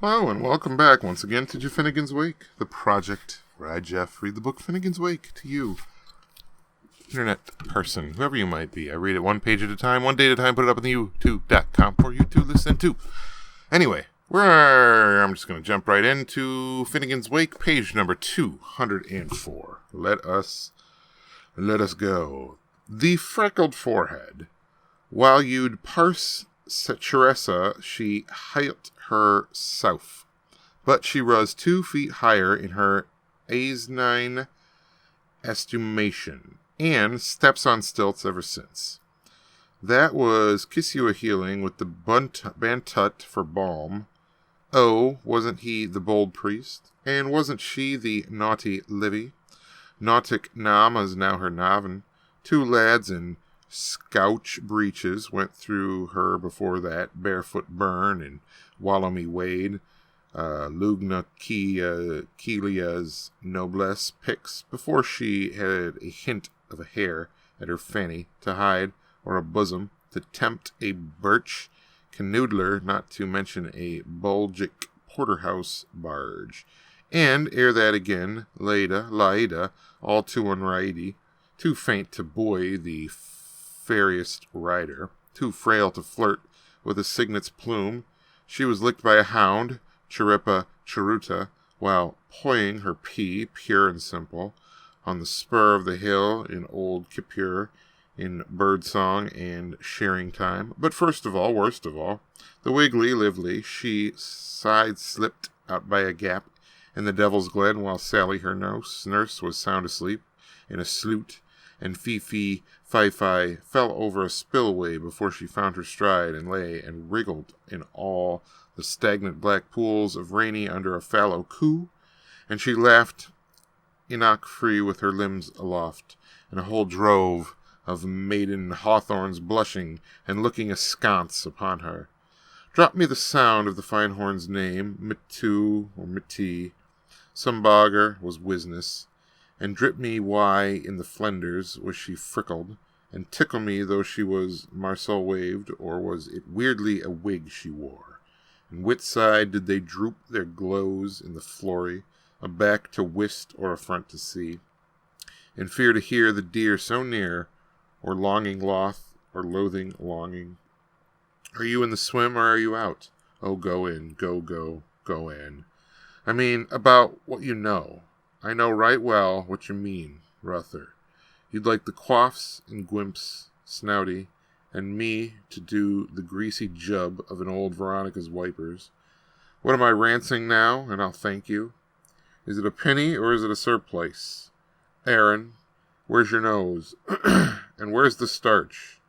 Hello and welcome back once again to Finnegan's Wake, the project where I, Jeff, read the book Finnegan's Wake to you, internet person, whoever you might be. I read it one page at a time, one day at a time, put it up on the YouTube.com for you to listen to. Anyway, I'm just going to jump right into Finnegan's Wake, page number 204. Let us go. The freckled forehead. While you'd parse Cheressa, she hight her south, but she rose 2 feet higher in her asinine estimation, and steps on stilts ever since. That was Kiss You a Healing with the Bantut for balm. Oh, wasn't he the bold priest? And wasn't she the naughty Livy? Nautic Nam is now her Navan. 2 lads in Scouch breeches went through her before that, Barefoot Burn and Wallomy Wade, Lugna Kelia's noblesse picks, before she had a hint of a hair at her fanny to hide, or a bosom to tempt a birch canoodler, not to mention a bulgic porterhouse barge. And ere that again, Laida, all too unrighty, too faint to buoy the fairiest rider, too frail to flirt with a cygnet's plume, she was licked by a hound, Chirippa Chiruta, while pawing her pea, pure and simple, on the spur of the hill in old Kippur, in bird-song and shearing time. But worst of all, the wiggly lively, she side-slipped out by a gap in the Devil's Glen, while Sally, her nurse, was sound asleep in a sloot, and Fi-Fi fell over a spillway before she found her stride and lay and wriggled in all the stagnant black pools of Rainy under a fallow coo, and she laughed Enoch-free with her limbs aloft, and a whole drove of maiden hawthorns blushing and looking askance upon her. Drop me the sound of the fine horn's name, Mitu or Miti, some bogger was wisness, and drip me why in the Flenders was she frickled, and tickle me though she was Marcel waved, or was it weirdly a wig she wore, and which side did they droop their glows in the flory, a back to whist or a front to see, in fear to hear the deer so near, or longing loth, or loathing longing. Are you in the swim, or are you out? Oh, go in, go in. I mean, about what you know. I know right well what you mean, Ruther. You'd like the quaffs and gwimps, snouty, and me to do the greasy jub of an old Veronica's wipers. What am I rancing now, and I'll thank you? Is it a penny, or is it a surplice? Aaron, where's your nose? And where's the starch?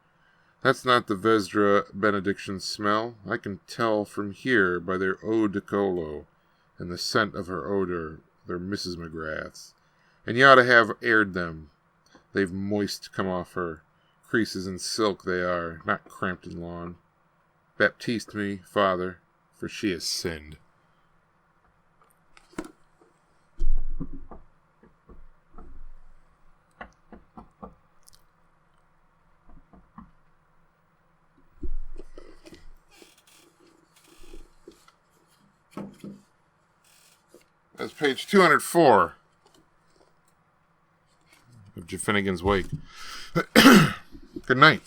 That's not the Vesdra benediction smell. I can tell from here by their eau de colo, and the scent of her odor, they're Mrs. McGrath's. And you ought to have aired them. They've moist come off her. Creases in silk they are, not cramped in lawn. Baptiste me, Father, for she has sinned. That's page 204 of Finnegan's Wake. Good night.